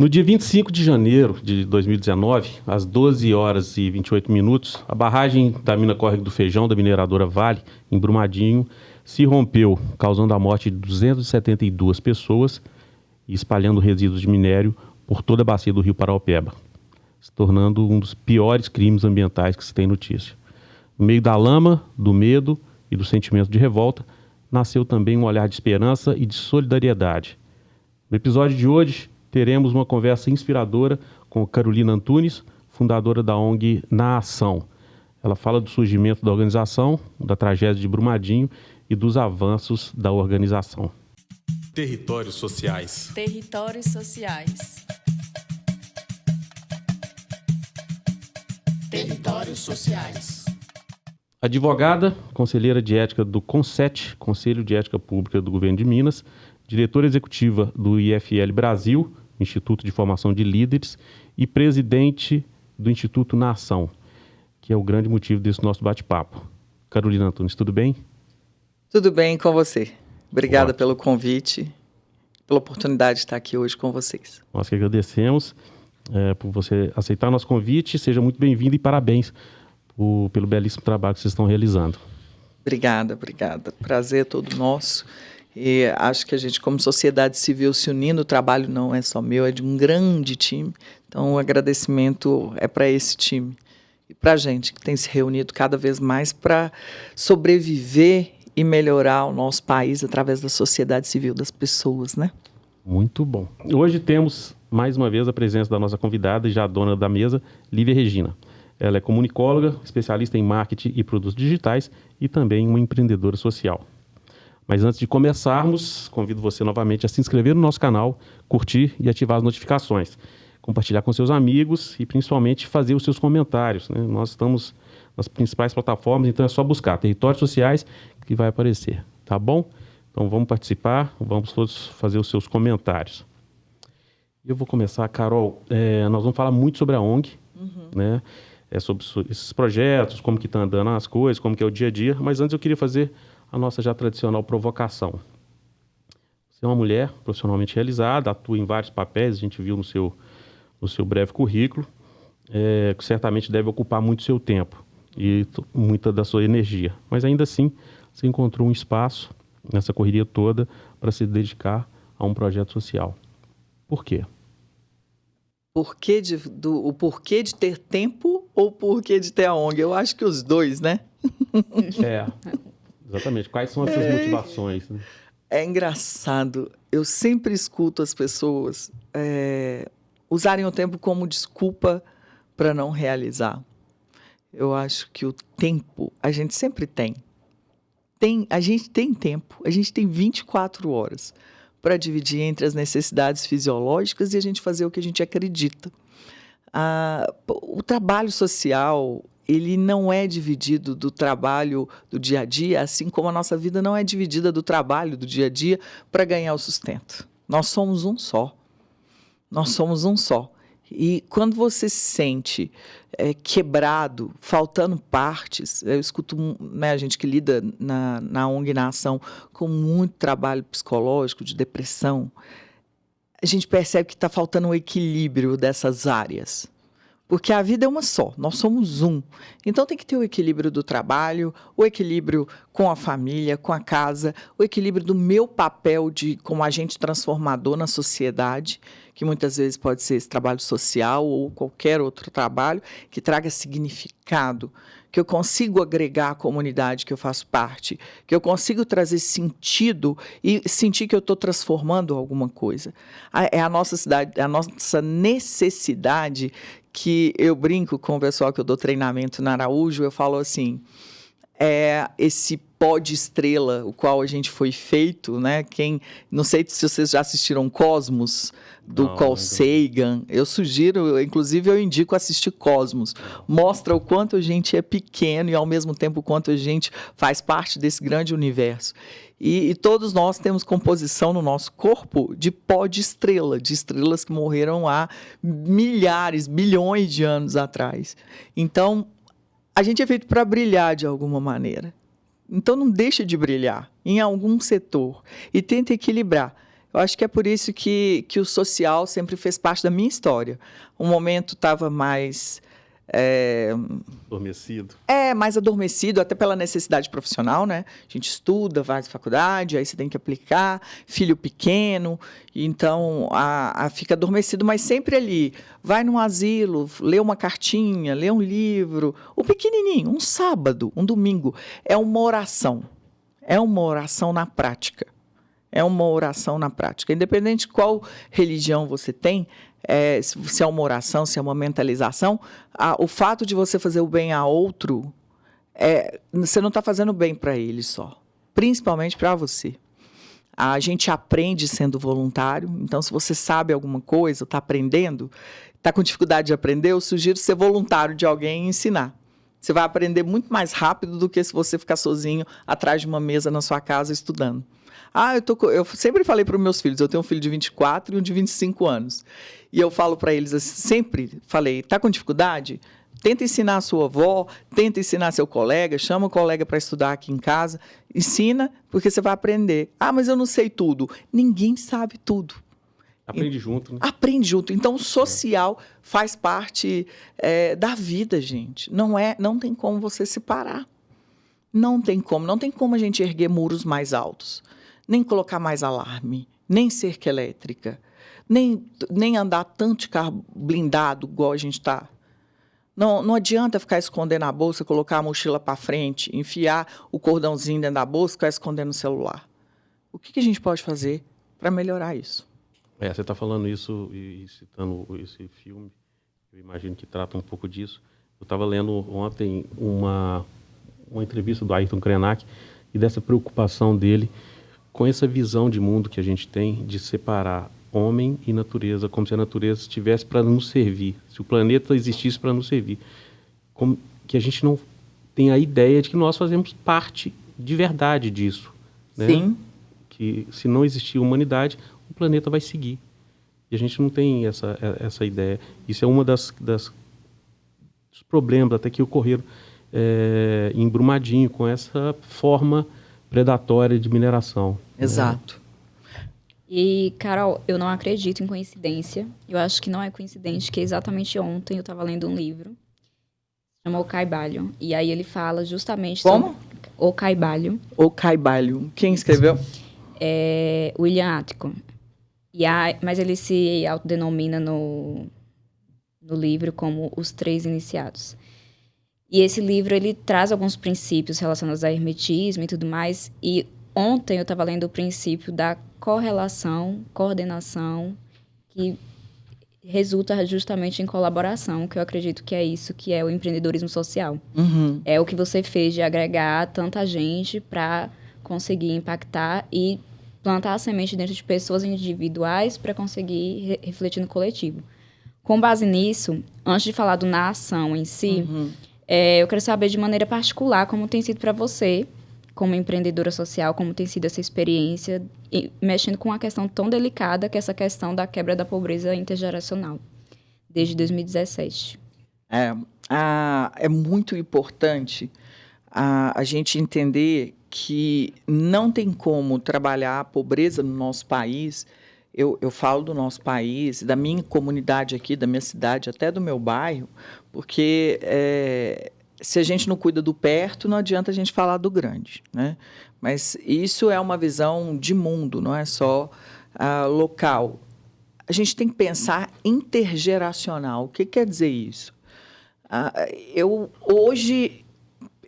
No dia 25 de janeiro de 2019, às 12 horas e 28 minutos, a barragem da mina Córrego do Feijão, da mineradora Vale, em Brumadinho, se rompeu, causando a morte de 272 pessoas e espalhando resíduos de minério por toda a bacia do Rio Paraopeba, se tornando um dos piores crimes ambientais que se tem notícia. No meio da lama, do medo e do sentimento de revolta, nasceu também um olhar de esperança e de solidariedade. No episódio de hoje, teremos uma conversa inspiradora com Carolina Antunes, fundadora da ONG Na Ação. Ela fala do surgimento da organização, da tragédia de Brumadinho e dos avanços da organização. Territórios sociais. Territórios sociais. Territórios sociais. Advogada, conselheira de ética do CONSET, Conselho de Ética Pública do Governo de Minas, diretora executiva do IFL Brasil, Instituto de Formação de Líderes, e presidente do Instituto Na Ação, que é o grande motivo desse nosso bate-papo. Carolina Antunes, tudo bem? Tudo bem com você. Obrigada pelo convite, pela oportunidade de estar aqui hoje com vocês. Nós que agradecemos por você aceitar nosso convite. Seja muito bem-vindo e parabéns pelo belíssimo trabalho que vocês estão realizando. Obrigada. Prazer é todo nosso. E acho que a gente, como sociedade civil, se unindo, o trabalho não é só meu, é de um grande time. Então, o agradecimento é para esse time e para a gente que tem se reunido cada vez mais para sobreviver e melhorar o nosso país através da sociedade civil, das pessoas, né? Muito bom. Hoje temos, mais uma vez, a presença da nossa convidada e já dona da mesa, Lívia Regina. Ela é comunicóloga, especialista em marketing e produtos digitais e também uma empreendedora social. Mas antes de começarmos, convido você novamente a se inscrever no nosso canal, curtir e ativar as notificações, compartilhar com seus amigos e principalmente fazer os seus comentários, né? Nós estamos nas principais plataformas, então é só buscar Territórios Sociais que vai aparecer, tá bom? Então vamos participar, vamos todos fazer os seus comentários. Eu vou começar, Carol, nós vamos falar muito sobre a ONG, né? Sobre esses projetos, como que está andando as coisas, como que é o dia a dia, mas antes eu queria fazer a nossa já tradicional provocação. Você é uma mulher profissionalmente realizada, atua em vários papéis, a gente viu no seu breve currículo, que certamente deve ocupar muito seu tempo e muita da sua energia. Mas ainda assim, você encontrou um espaço nessa correria toda para se dedicar a um projeto social. Por quê? O porquê de ter tempo ou o porquê de ter a ONG? Eu acho que os dois, né? Exatamente. Quais são essas motivações? Né? É engraçado. Eu sempre escuto as pessoas usarem o tempo como desculpa para não realizar. Eu acho que o tempo a gente sempre tem. A gente tem tempo. A gente tem 24 horas para dividir entre as necessidades fisiológicas e a gente fazer o que a gente acredita. O trabalho social, ele não é dividido do trabalho do dia a dia, assim como a nossa vida não é dividida do trabalho do dia a dia para ganhar o sustento. Nós somos um só. E quando você se sente quebrado, faltando partes, eu escuto, né, a gente que lida na ONG Na Ação com muito trabalho psicológico, de depressão, a gente percebe que está faltando um equilíbrio dessas áreas. Porque a vida é uma só, nós somos um. Então tem que ter o equilíbrio do trabalho, o equilíbrio com a família, com a casa, o equilíbrio do meu papel como agente transformador na sociedade, que muitas vezes pode ser esse trabalho social ou qualquer outro trabalho que traga significado, que eu consigo agregar a comunidade que eu faço parte, que eu consigo trazer sentido e sentir que eu estou transformando alguma coisa. É a nossa necessidade, que eu brinco com o pessoal que eu dou treinamento na Araújo, eu falo assim, esse pó de estrela, o qual a gente foi feito, né? Não sei se vocês já assistiram Cosmos, do Carl Sagan. Eu sugiro, inclusive eu indico assistir Cosmos. Mostra o quanto a gente é pequeno e, ao mesmo tempo, o quanto a gente faz parte desse grande universo. E todos nós temos composição no nosso corpo de pó de estrelas que morreram há milhares, bilhões de anos atrás. Então, a gente é feito para brilhar de alguma maneira. Então, não deixa de brilhar em algum setor e tenta equilibrar. Eu acho que é por isso que o social sempre fez parte da minha história. Um momento estava mais... Adormecido. mais adormecido, até pela necessidade profissional, né? A gente estuda, vai à faculdade, aí você tem que aplicar, filho pequeno, então fica adormecido, mas sempre ali. Vai num asilo, lê uma cartinha, lê um livro, o pequenininho, um sábado, um domingo. É uma oração. É uma oração na prática. É uma oração na prática. Independente de qual religião você tem, se é uma oração, se é uma mentalização, o fato de você fazer o bem a outro, você não está fazendo bem para ele só, principalmente para você. A gente aprende sendo voluntário, então se você sabe alguma coisa, está aprendendo, está com dificuldade de aprender, eu sugiro ser voluntário de alguém e ensinar. Você vai aprender muito mais rápido do que se você ficar sozinho atrás de uma mesa na sua casa estudando. Eu sempre falei para os meus filhos, eu tenho um filho de 24 e um de 25 anos. E eu falo para eles, assim, sempre falei, está com dificuldade? Tenta ensinar a sua avó, tenta ensinar seu colega, chama o colega para estudar aqui em casa. Ensina, porque você vai aprender. Mas eu não sei tudo. Ninguém sabe tudo. Aprende junto, né? Aprende junto. Então, o social faz parte da vida, gente. Não tem como você separar. Não tem como a gente erguer muros mais altos. Nem colocar mais alarme, nem cerca elétrica, nem andar tanto de carro blindado igual a gente está. Não adianta ficar escondendo a bolsa, colocar a mochila para frente, enfiar o cordãozinho dentro da bolsa e ficar escondendo o celular. O que a gente pode fazer para melhorar isso? Você está falando isso e citando esse filme, eu imagino que trata um pouco disso. Eu estava lendo ontem uma entrevista do Ayrton Krenak e dessa preocupação dele com essa visão de mundo que a gente tem de separar homem e natureza, como se a natureza estivesse para nos servir, se o planeta existisse para nos servir. Como que a gente não tem a ideia de que nós fazemos parte de verdade disso. Né? Sim. Que se não existir humanidade, o planeta vai seguir. E a gente não tem essa ideia. Isso é uma dos problemas até que ocorreram em Brumadinho, com essa forma predatória de mineração. Exato. E, Carol, eu não acredito em coincidência. Eu acho que não é coincidente que exatamente ontem eu estava lendo um livro, chama O Caibalho. E aí ele fala justamente Como? sobre O Caibalho. O Caibalho. Quem escreveu? William Atkin. Mas ele se autodenomina no livro como Os Três Iniciados. E esse livro, ele traz alguns princípios relacionados ao hermetismo e tudo mais. E ontem eu estava lendo o princípio da correlação, coordenação, que resulta justamente em colaboração, que eu acredito que é isso que é o empreendedorismo social. Uhum. É o que você fez de agregar tanta gente para conseguir impactar e plantar a semente dentro de pessoas individuais para conseguir refletir no coletivo. Com base nisso, antes de falar na ação em si, eu quero saber de maneira particular como tem sido para você, como empreendedora social, como tem sido essa experiência, mexendo com uma questão tão delicada que é essa questão da quebra da pobreza intergeracional, desde 2017. É muito importante a gente entender que não tem como trabalhar a pobreza no nosso país. Eu falo do nosso país, da minha comunidade aqui, da minha cidade, até do meu bairro, porque se a gente não cuida do perto, não adianta a gente falar do grande, né? Mas isso é uma visão de mundo, não é só local. A gente tem que pensar intergeracional. O que quer dizer isso? Hoje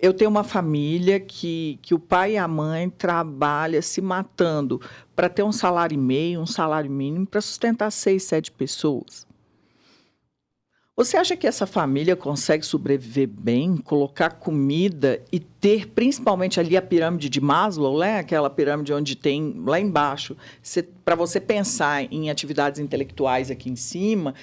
eu tenho uma família que o pai e a mãe trabalham se matando para ter um salário e meio, um salário mínimo, para sustentar 6, 7 pessoas. Você acha que essa família consegue sobreviver bem, colocar comida e ter, principalmente ali, a pirâmide de Maslow, né? Aquela pirâmide onde tem, lá embaixo, para você pensar em atividades intelectuais aqui em cima,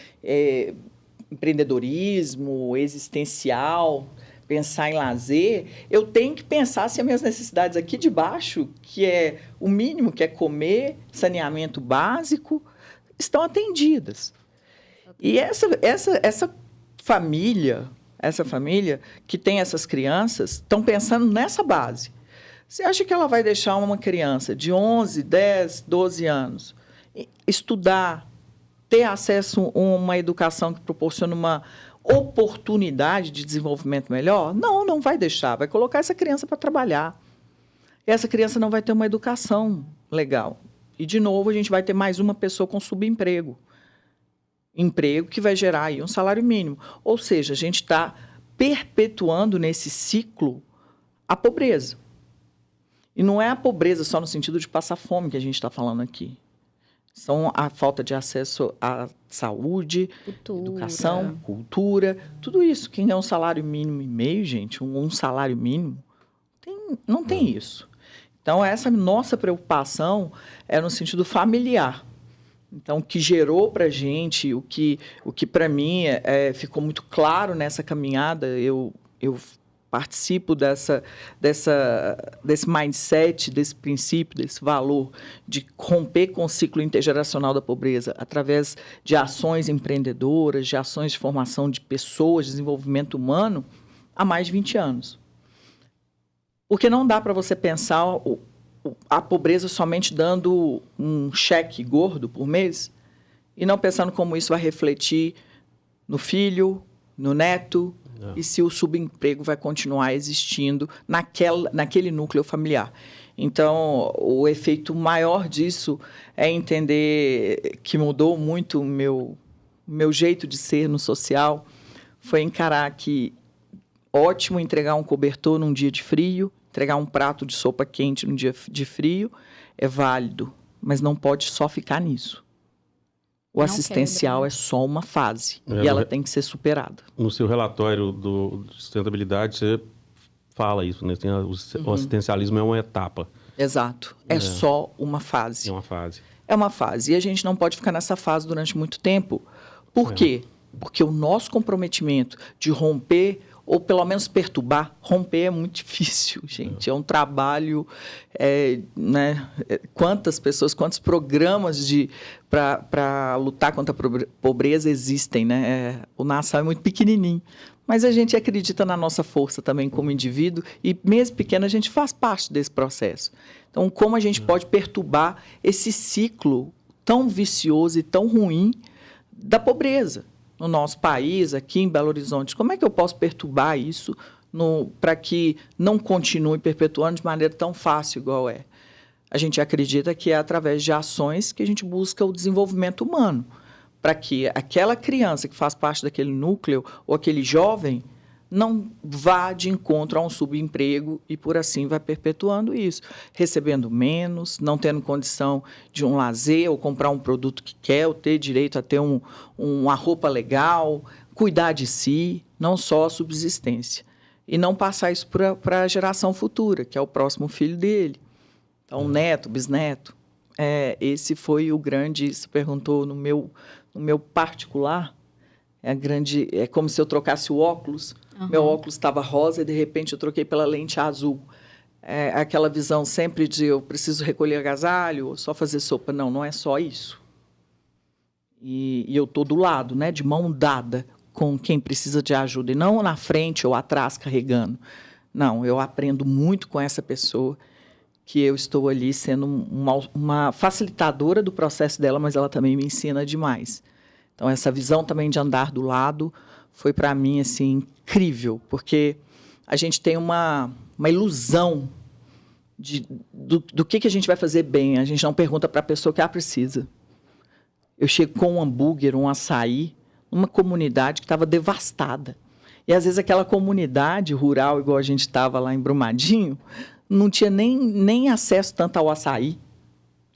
empreendedorismo, existencial, pensar em lazer, eu tenho que pensar se as minhas necessidades aqui de baixo, que é o mínimo, que é comer, saneamento básico, estão atendidas. E essa família que tem essas crianças, estão pensando nessa base. Você acha que ela vai deixar uma criança de 11, 10, 12 anos estudar, ter acesso a uma educação que proporciona uma oportunidade de desenvolvimento melhor? Não vai deixar. Vai colocar essa criança para trabalhar. E essa criança não vai ter uma educação legal. E, de novo, a gente vai ter mais uma pessoa com subemprego. Emprego que vai gerar aí um salário mínimo. Ou seja, a gente está perpetuando nesse ciclo a pobreza. E não é a pobreza só no sentido de passar fome que a gente está falando aqui. São a falta de acesso à saúde, educação, cultura, tudo isso. Quem é um salário mínimo e meio, gente, um salário mínimo, não tem isso. Então, essa nossa preocupação é no sentido familiar. Então, o que gerou para a gente, o que para mim ficou muito claro nessa caminhada, eu participo desse mindset, desse princípio, desse valor de romper com o ciclo intergeracional da pobreza através de ações empreendedoras, de ações de formação de pessoas, de desenvolvimento humano, há mais de 20 anos. Porque não dá para você pensar a pobreza somente dando um cheque gordo por mês e não pensando como isso vai refletir no filho, no neto, e se o subemprego vai continuar existindo naquele núcleo familiar. Então, o efeito maior disso é entender que mudou muito o meu jeito de ser no social, foi encarar que ótimo entregar um cobertor num dia de frio, entregar um prato de sopa quente num dia de frio, é válido, mas não pode só ficar nisso. O assistencial é só uma fase e ela tem que ser superada. No seu relatório de sustentabilidade, você fala isso, né? O assistencialismo é uma etapa. Exato. É só uma fase. É uma fase. É uma fase. E a gente não pode ficar nessa fase durante muito tempo. Por quê? Porque o nosso comprometimento de romper, ou pelo menos perturbar, romper é muito difícil, gente. É um trabalho, né? Quantas pessoas, quantos programas para lutar contra a pobreza existem, né? O Nação é muito pequenininho, mas a gente acredita na nossa força também como indivíduo e mesmo pequeno a gente faz parte desse processo. Então, como a gente pode perturbar esse ciclo tão vicioso e tão ruim da pobreza no nosso país, aqui em Belo Horizonte? Como é que eu posso perturbar isso para que não continue perpetuando de maneira tão fácil igual é? A gente acredita que é através de ações que a gente busca o desenvolvimento humano, para que aquela criança que faz parte daquele núcleo ou aquele jovem não vá de encontro a um subemprego e, por assim, vai perpetuando isso, recebendo menos, não tendo condição de um lazer ou comprar um produto que quer, ou ter direito a ter uma roupa legal, cuidar de si, não só a subsistência. E não passar isso para a geração futura, que é o próximo filho dele. Então, neto, bisneto. Esse foi o grande, se perguntou no meu particular, é como se eu trocasse o óculos. Meu óculos estava rosa e, de repente, eu troquei pela lente azul. Aquela visão sempre de eu preciso recolher agasalho, só fazer sopa. Não é só isso. E eu estou do lado, né, de mão dada com quem precisa de ajuda, e não na frente ou atrás carregando. Não, eu aprendo muito com essa pessoa, que eu estou ali sendo uma facilitadora do processo dela, mas ela também me ensina demais. Então, essa visão também de andar do lado foi, para mim, assim, incrível, porque a gente tem uma ilusão do que a gente vai fazer bem. A gente não pergunta para a pessoa o que ela precisa. Eu chego com um hambúrguer, um açaí, numa comunidade que estava devastada. E, às vezes, aquela comunidade rural, igual a gente estava lá em Brumadinho, não tinha nem acesso tanto ao açaí.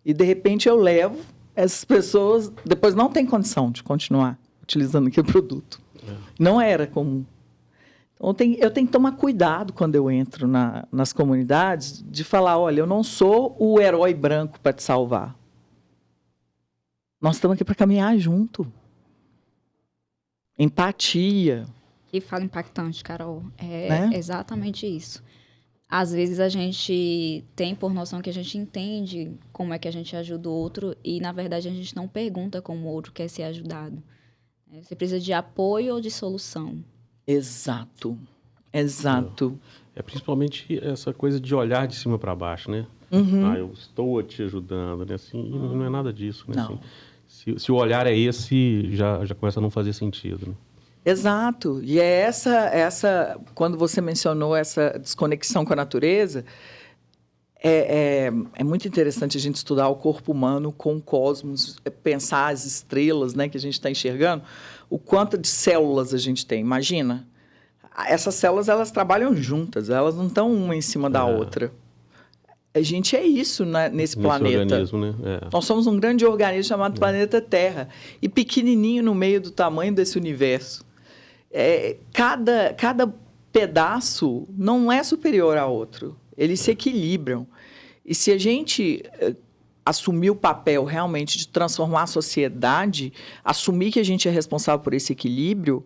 E, de repente, eu levo essas pessoas, depois não tem condição de continuar utilizando aquele produto. Não era comum. Então, eu tenho que tomar cuidado quando eu entro nas comunidades de falar, olha, eu não sou o herói branco para te salvar. Nós estamos aqui para caminhar junto. Empatia. E fala impactante, Carol. É exatamente isso. Às vezes a gente tem por noção que a gente entende como é que a gente ajuda o outro e, na verdade, a gente não pergunta como o outro quer ser ajudado. Você precisa de apoio ou de solução? Exato. é principalmente essa coisa de olhar de cima para baixo, né? Eu estou te ajudando, né? Assim, e não é nada disso, né? Não. Assim, se o olhar é esse, já começa a não fazer sentido, né? Exato. E é quando você mencionou essa desconexão com a natureza, é muito interessante a gente estudar o corpo humano com o cosmos, pensar as estrelas, né, que a gente está enxergando, o quanto de células a gente tem. Imagina, essas células elas trabalham juntas, elas não estão uma em cima da outra. A gente é isso, né, nesse planeta. Organismo, né? Nós somos um grande organismo chamado planeta Terra e pequenininho no meio do tamanho desse universo. Cada pedaço não é superior ao outro. Eles se equilibram. E se a gente assumir o papel realmente de transformar a sociedade, assumir que a gente é responsável por esse equilíbrio,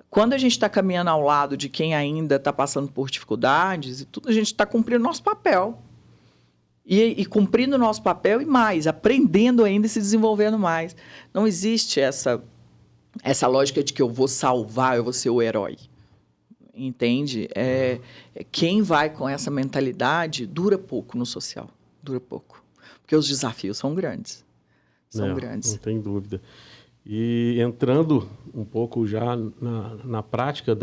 quando a gente está caminhando ao lado de quem ainda está passando por dificuldades, e tudo, a gente está cumprindo nosso papel. E cumprindo o nosso papel e mais, aprendendo ainda e se desenvolvendo mais. Não existe essa lógica de que eu vou salvar, eu vou ser o herói. Entende? Quem vai com essa mentalidade dura pouco no social. Dura pouco. Porque os desafios são grandes. Não tem dúvida. E entrando um pouco já na prática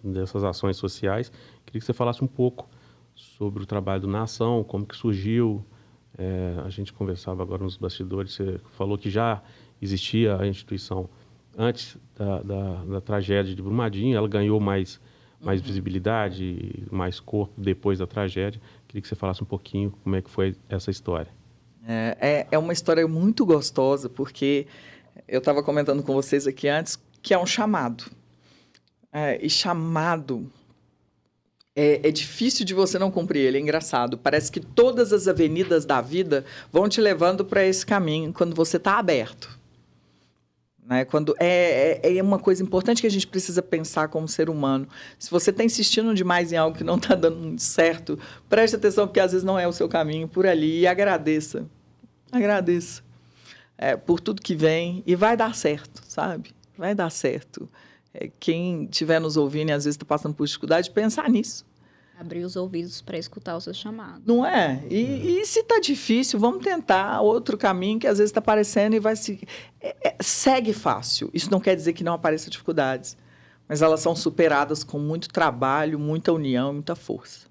dessas ações sociais, queria que você falasse um pouco sobre o trabalho do Nação, como que surgiu. A gente conversava agora nos bastidores, você falou que já existia a instituição antes da tragédia de Brumadinho, ela ganhou mais visibilidade, mais corpo depois da tragédia. Queria que você falasse um pouquinho como é que foi essa história. É uma história muito gostosa, porque eu estava comentando com vocês aqui antes que é um chamado. E chamado é difícil de você não cumprir ele, é engraçado. Parece que todas as avenidas da vida vão te levando para esse caminho quando você está aberto. Né? Quando é uma coisa importante que a gente precisa pensar como ser humano. Se você está insistindo demais em algo que não está dando muito certo, preste atenção, porque às vezes não é o seu caminho por ali, e agradeça. Agradeça por tudo que vem e vai dar certo, sabe? Vai dar certo. Quem estiver nos ouvindo e às vezes está passando por dificuldade, pensar nisso. Abrir os ouvidos para escutar o seu chamado. Não é? E se está difícil, vamos tentar outro caminho que às vezes está aparecendo e vai se... segue fácil. Isso não quer dizer que não apareçam dificuldades, mas elas são superadas com muito trabalho, muita união e muita força.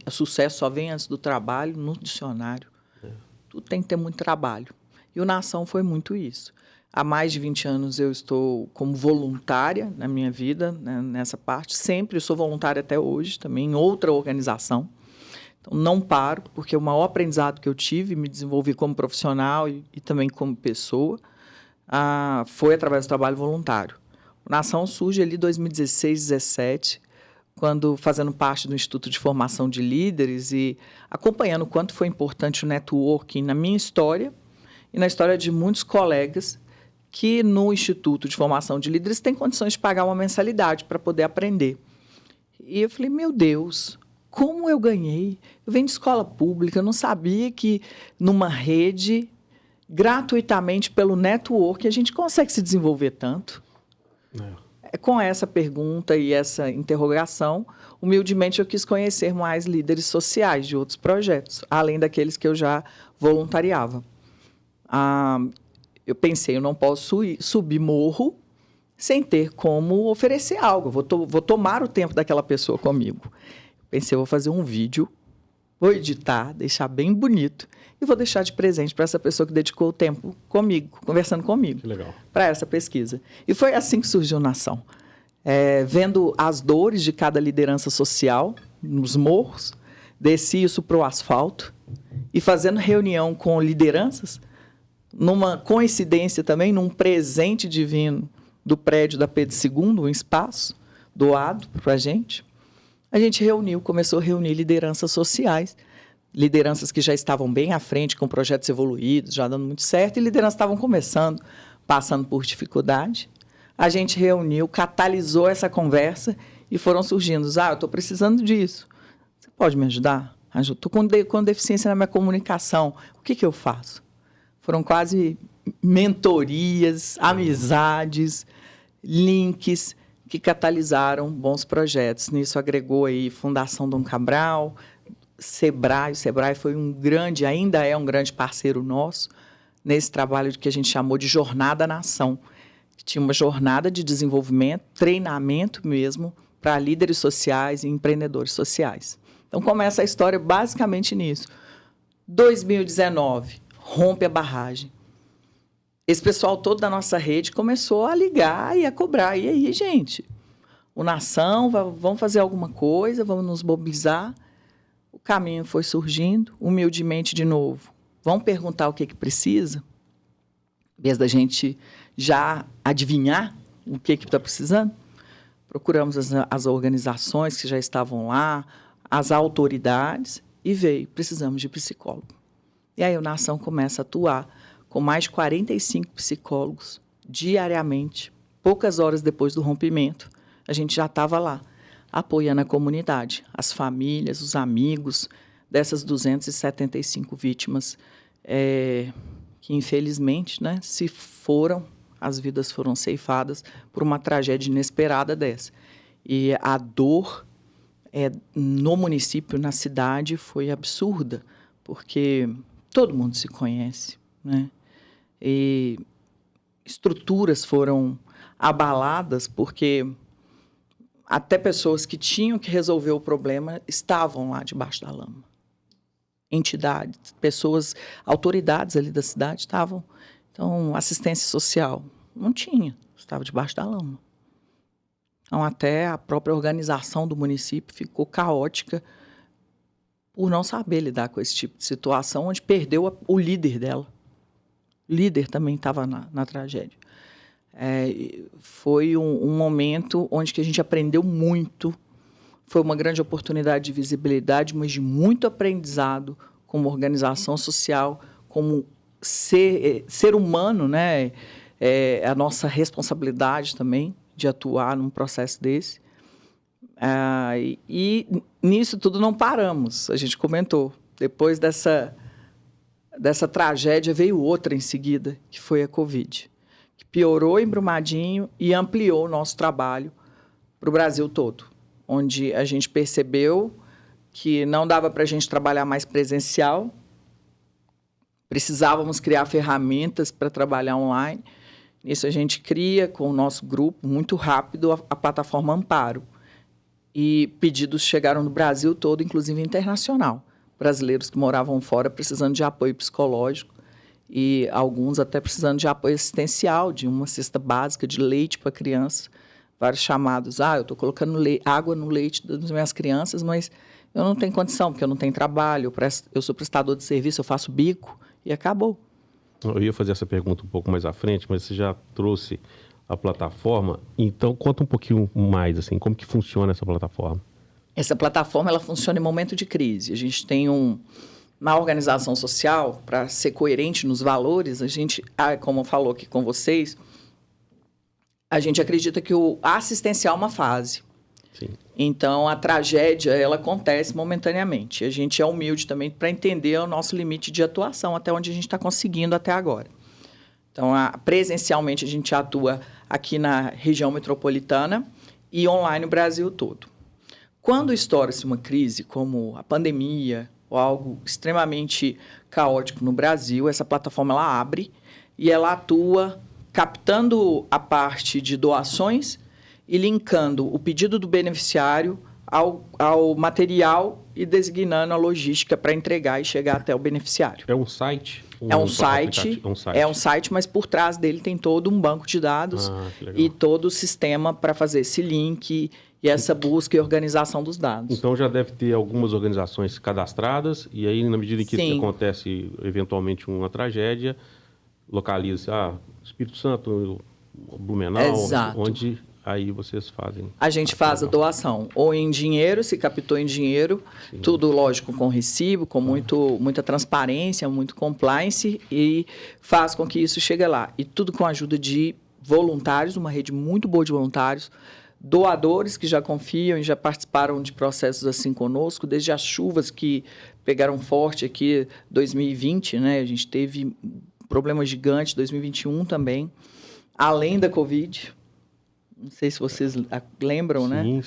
Sucesso só vem antes do trabalho no dicionário. Tudo tem que ter muito trabalho. E o Nação foi muito isso. Há mais de 20 anos eu estou como voluntária na minha vida, né, nessa parte. Sempre eu sou voluntária até hoje, também em outra organização. Então, não paro, porque o maior aprendizado que eu tive, me desenvolvi como profissional e também como pessoa, foi através do trabalho voluntário. O Nação surge ali em 2016, 2017, quando fazendo parte do Instituto de Formação de Líderes e acompanhando o quanto foi importante o networking na minha história e na história de muitos colegas que no Instituto de Formação de Líderes têm condições de pagar uma mensalidade para poder aprender. E eu falei, meu Deus, como eu ganhei? Eu venho de escola pública, eu não sabia que numa rede, gratuitamente pelo network, a gente consegue se desenvolver tanto. Com essa pergunta e essa interrogação, humildemente eu quis conhecer mais líderes sociais de outros projetos, além daqueles que eu já voluntariava. Eu pensei, eu não posso subir morro sem ter como oferecer algo. Vou tomar o tempo daquela pessoa comigo. Pensei, eu vou fazer um vídeo, vou editar, deixar bem bonito e vou deixar de presente para essa pessoa que dedicou o tempo comigo, conversando comigo. Que legal. Para essa pesquisa. E foi assim que surgiu a Nação. Vendo as dores de cada liderança social nos morros, desci isso para o asfalto e fazendo reunião com lideranças, numa coincidência também, num presente divino do prédio da Pedro II, um espaço doado para a gente começou a reunir lideranças sociais, lideranças que já estavam bem à frente, com projetos evoluídos, já dando muito certo, e lideranças estavam começando, passando por dificuldade. A gente reuniu, catalisou essa conversa e foram surgindo, eu estou precisando disso. Você pode me ajudar? Eu estou com deficiência na minha comunicação. O que eu faço? Foram quase mentorias, amizades, links que catalisaram bons projetos. Nisso agregou aí Fundação Dom Cabral, Sebrae. O Sebrae foi ainda é um grande parceiro nosso nesse trabalho que a gente chamou de Jornada na Ação. Tinha uma jornada de desenvolvimento, treinamento mesmo, para líderes sociais e empreendedores sociais. Então, começa a história basicamente nisso. 2019, rompe a barragem. Esse pessoal todo da nossa rede começou a ligar e a cobrar. E aí, gente? O Nação, vamos fazer alguma coisa, vamos nos mobilizar. O caminho foi surgindo, humildemente de novo. Vamos perguntar o que precisa, em vez da gente já adivinhar o que está precisando. Procuramos as organizações que já estavam lá, as autoridades, e precisamos de psicólogo. E aí o Nação começa a atuar com mais de 45 psicólogos diariamente. Poucas horas depois do rompimento, a gente já estava lá, apoiando a comunidade, as famílias, os amigos dessas 275 vítimas que, infelizmente, né, se foram, as vidas foram ceifadas por uma tragédia inesperada dessa. E a dor no município, na cidade, foi absurda, porque todo mundo se conhece, né? E estruturas foram abaladas porque até pessoas que tinham que resolver o problema estavam lá debaixo da lama. Entidades, pessoas, autoridades ali da cidade estavam. Então, assistência social não tinha, estava debaixo da lama. Então, até a própria organização do município ficou caótica por não saber lidar com esse tipo de situação, onde perdeu o líder dela. O líder também estava na tragédia. Foi um momento onde que a gente aprendeu muito. Foi uma grande oportunidade de visibilidade, mas de muito aprendizado como organização social, como ser humano, né? A nossa responsabilidade também de atuar num processo desse. E nisso tudo não paramos, a gente comentou. Depois dessa tragédia veio outra em seguida, que foi a Covid, que piorou em Brumadinho e ampliou o nosso trabalho para o Brasil todo, onde a gente percebeu que não dava para a gente trabalhar mais presencial, precisávamos criar ferramentas para trabalhar online. Nisso a gente cria, com o nosso grupo, muito rápido, a plataforma Amparo. E pedidos chegaram no Brasil todo, inclusive internacional. Brasileiros que moravam fora precisando de apoio psicológico e alguns até precisando de apoio assistencial, de uma cesta básica de leite para criança. Vários chamados, eu estou colocando água no leite das minhas crianças, mas eu não tenho condição, porque eu não tenho trabalho, eu sou prestador de serviço, eu faço bico, e acabou. Eu ia fazer essa pergunta um pouco mais à frente, mas você já trouxe a plataforma, então conta um pouquinho mais, assim, como que funciona essa plataforma? Essa plataforma ela funciona em momento de crise. A gente tem uma organização social, para ser coerente nos valores, a gente, como falou aqui com vocês, a gente acredita que o assistencial é uma fase. Sim. Então, a tragédia, ela acontece momentaneamente. A gente é humilde também para entender o nosso limite de atuação, até onde a gente está conseguindo até agora. Então, presencialmente, a gente atua aqui na região metropolitana e online no Brasil todo. Quando estoura-se uma crise, como a pandemia ou algo extremamente caótico no Brasil, essa plataforma ela abre e ela atua captando a parte de doações e linkando o pedido do beneficiário ao material e designando a logística para entregar e chegar até o beneficiário. É um site? É um site, mas por trás dele tem todo um banco de dados e todo o sistema para fazer esse link e essa busca e organização dos dados. Então já deve ter algumas organizações cadastradas e aí, na medida em que acontece eventualmente uma tragédia, localiza Espírito Santo, Blumenau, Exato. Onde aí vocês fazem. A gente faz a doação, ou em dinheiro, se captou em dinheiro, sim, tudo, lógico, com recibo, com muita transparência, muito compliance, e faz com que isso chegue lá. E tudo com a ajuda de voluntários, uma rede muito boa de voluntários, doadores que já confiam e já participaram de processos assim conosco, desde as chuvas que pegaram forte aqui, 2020, né? A gente teve problemas gigantes, 2021 também, além da Covid, Não sei se vocês lembram, né? Sim,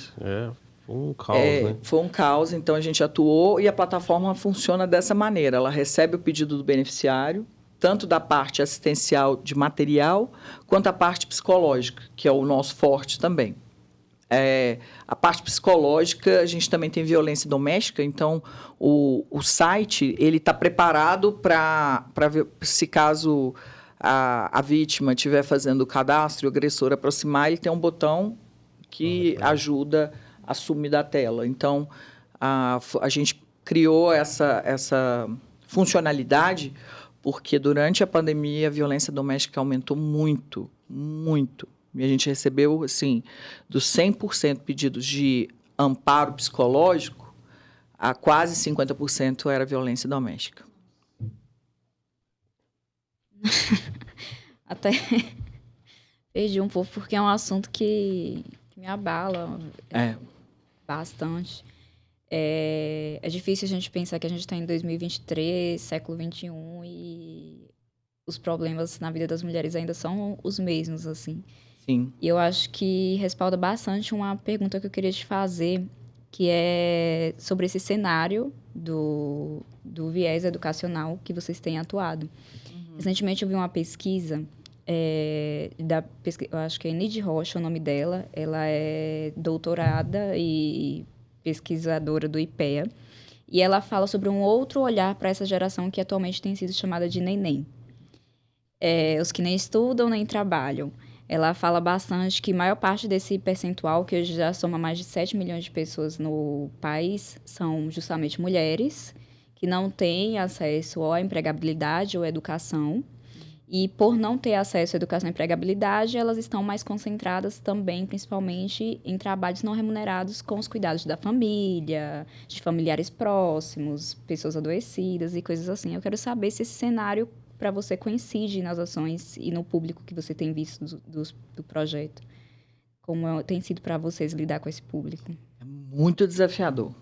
foi um caos, né? Foi um caos, então a gente atuou e a plataforma funciona dessa maneira. Ela recebe o pedido do beneficiário, tanto da parte assistencial de material, quanto a parte psicológica, que é o nosso forte também. A parte psicológica, a gente também tem violência doméstica, então o site ele está preparado para ver se caso a vítima estiver fazendo o cadastro e o agressor aproximar, ele tem um botão que ajuda a sumir da tela. Então, a gente criou essa funcionalidade porque durante a pandemia a violência doméstica aumentou muito, muito. E a gente recebeu, assim, dos 100% pedidos de amparo psicológico, a quase 50% era violência doméstica. Até perdi um pouco, porque é um assunto que me abala bastante. É difícil a gente pensar que a gente está em 2023, século XXI, e os problemas na vida das mulheres ainda são os mesmos, assim. Sim. E eu acho que respalda bastante uma pergunta que eu queria te fazer, que é sobre esse cenário do viés educacional que vocês têm atuado. Recentemente eu vi uma pesquisa, eu acho que é Enide Rocha o nome dela, ela é doutorada e pesquisadora do IPEA, e ela fala sobre um outro olhar para essa geração que atualmente tem sido chamada de neném. Os que nem estudam nem trabalham. Ela fala bastante que a maior parte desse percentual, que hoje já soma mais de 7 milhões de pessoas no país, são justamente mulheres que não têm acesso à empregabilidade ou à educação. E por não ter acesso à educação e empregabilidade, elas estão mais concentradas também, principalmente, em trabalhos não remunerados com os cuidados da família, de familiares próximos, pessoas adoecidas e coisas assim. Eu quero saber se esse cenário para você coincide nas ações e no público que você tem visto do projeto. Como tem sido para vocês lidar com esse público? É muito desafiador.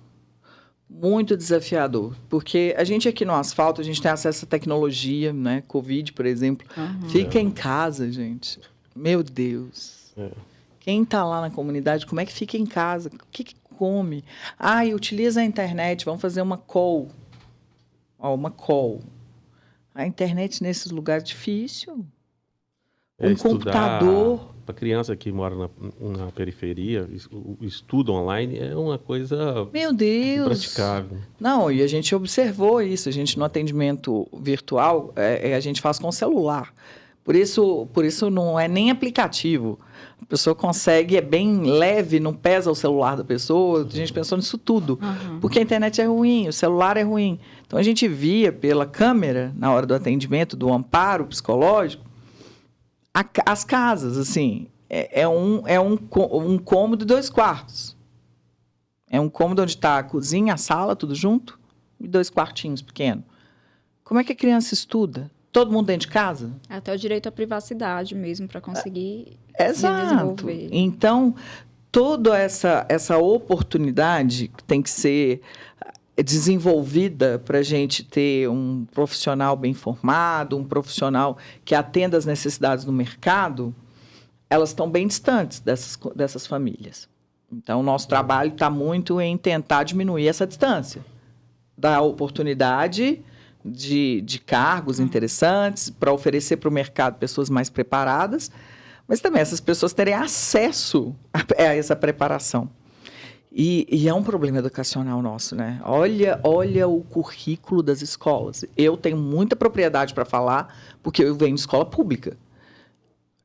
Muito desafiador. Porque a gente aqui no Asfalto, a gente tem acesso à tecnologia, né? Covid, por exemplo. Fica em casa, gente. Meu Deus. Quem está lá na comunidade, como é que fica em casa? O que come? E utiliza a internet, vamos fazer uma call. Uma call. A internet nesses lugares é difícil. Um computador. Para criança que mora na periferia, o estudo online é uma coisa, meu Deus, impraticável. Não, e a gente observou isso. A gente, no atendimento virtual, a gente faz com celular. Por isso não é nem aplicativo. A pessoa consegue, é bem leve, não pesa o celular da pessoa. A gente pensou nisso tudo. Porque a internet é ruim, o celular é ruim. Então, a gente via pela câmera, na hora do atendimento, do amparo psicológico, as casas, assim, é um cômodo de 2 quartos. É um cômodo onde está a cozinha, a sala, tudo junto, e 2 quartinhos pequenos. Como é que a criança estuda? Todo mundo dentro de casa? Até o direito à privacidade mesmo, para conseguir Exato. desenvolver. Então, toda essa oportunidade tem que ser desenvolvida para a gente ter um profissional bem formado, um profissional que atenda às necessidades do mercado, elas estão bem distantes dessas famílias. Então, o nosso trabalho está muito em tentar diminuir essa distância, dar oportunidade de cargos interessantes para oferecer para o mercado pessoas mais preparadas, mas também essas pessoas terem acesso a essa preparação. E é um problema educacional nosso, né? Olha o currículo das escolas. Eu tenho muita propriedade para falar, porque eu venho de escola pública.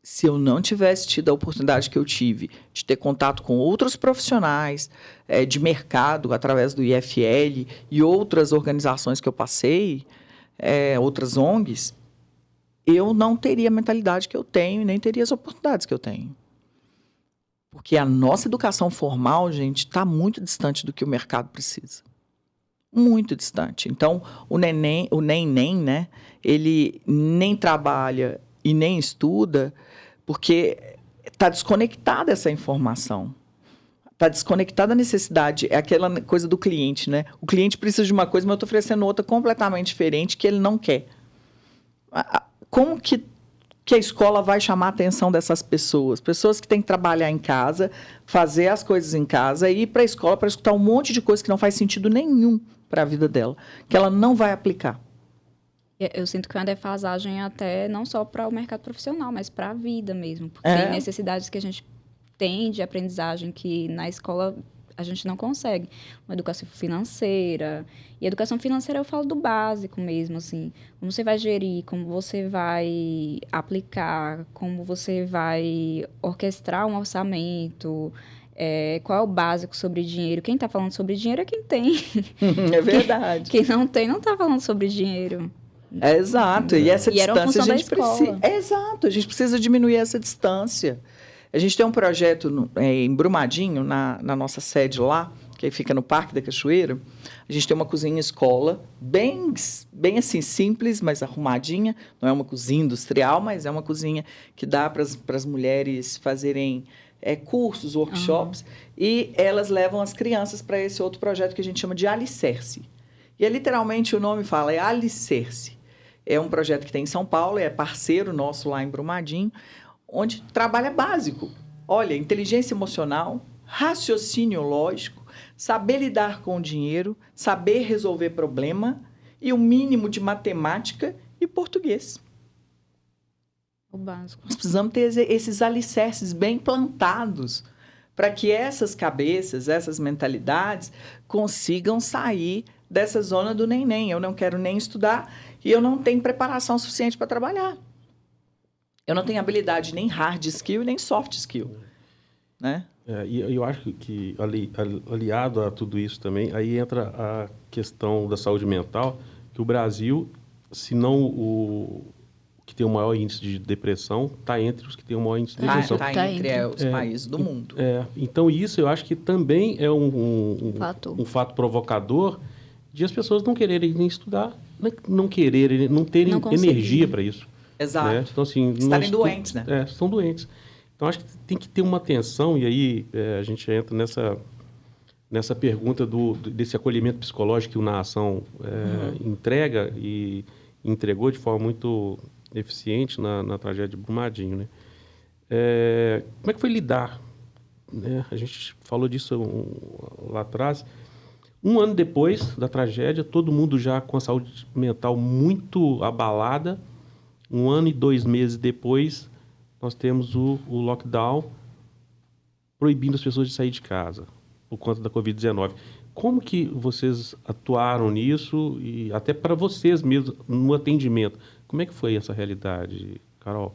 Se eu não tivesse tido a oportunidade que eu tive de ter contato com outros profissionais de mercado, através do IFL e outras organizações que eu passei, outras ONGs, eu não teria a mentalidade que eu tenho e nem teria as oportunidades que eu tenho. Porque a nossa educação formal, gente, está muito distante do que o mercado precisa. Muito distante. Então, o neném, né? Ele nem trabalha e nem estuda porque está desconectada essa informação. Está desconectada a necessidade. É aquela coisa do cliente, né? O cliente precisa de uma coisa, mas eu estou oferecendo outra completamente diferente que ele não quer. Como que que a escola vai chamar a atenção dessas pessoas. Pessoas que têm que trabalhar em casa, fazer as coisas em casa e ir para a escola para escutar um monte de coisa que não faz sentido nenhum para a vida dela, que ela não vai aplicar. Eu sinto que é uma defasagem até não só para o mercado profissional, mas para a vida mesmo. Porque tem necessidades que a gente tem de aprendizagem que na escola a gente não consegue. Uma educação financeira. E educação financeira eu falo do básico mesmo, assim. Como você vai gerir, como você vai aplicar, como você vai orquestrar um orçamento, qual é o básico sobre dinheiro. Quem está falando sobre dinheiro é quem tem. É verdade. Quem não tem, não está falando sobre dinheiro. Exato. E essa distância a gente precisa. Exato, a gente precisa diminuir essa distância. A gente tem um projeto em Brumadinho, na nossa sede lá, que fica no Parque da Cachoeira. A gente tem uma cozinha escola, bem assim, simples, mas arrumadinha. Não é uma cozinha industrial, mas é uma cozinha que dá para as mulheres fazerem cursos, workshops. E elas levam as crianças para esse outro projeto que a gente chama de Alicerce. E literalmente o nome fala, é Alicerce. É um projeto que tem em São Paulo, é parceiro nosso lá em Brumadinho, onde trabalho é básico. Olha, inteligência emocional, raciocínio lógico, saber lidar com o dinheiro, saber resolver problema e o mínimo de matemática e português. O básico. Nós precisamos ter esses alicerces bem plantados para que essas cabeças, essas mentalidades consigam sair dessa zona do nem. Eu não quero nem estudar e eu não tenho preparação suficiente para trabalhar. Eu não tenho habilidade nem hard skill nem soft skill, né? E eu acho que, aliado a tudo isso também, aí entra a questão da saúde mental, que o Brasil, se não o que tem o maior índice de depressão, está entre os que têm o maior índice de depressão. Está entre os países do mundo. Então, isso eu acho que também é um fato provocador de as pessoas não quererem nem estudar, não terem energia para isso. Exato. Né? Então, assim, estarem doentes, né? Estão doentes. Então, acho que tem que ter uma atenção, e aí a gente entra nessa pergunta desse acolhimento psicológico que o Na Ação entrega e entregou de forma muito eficiente na tragédia de Brumadinho, né? Como é que foi lidar? Né? A gente falou disso lá atrás. Um ano depois da tragédia, todo mundo já com a saúde mental muito abalada. 1 ano e 2 meses depois, nós temos o lockdown proibindo as pessoas de sair de casa por conta da Covid-19. Como que vocês atuaram nisso e até para vocês mesmos no atendimento? Como é que foi essa realidade, Carol?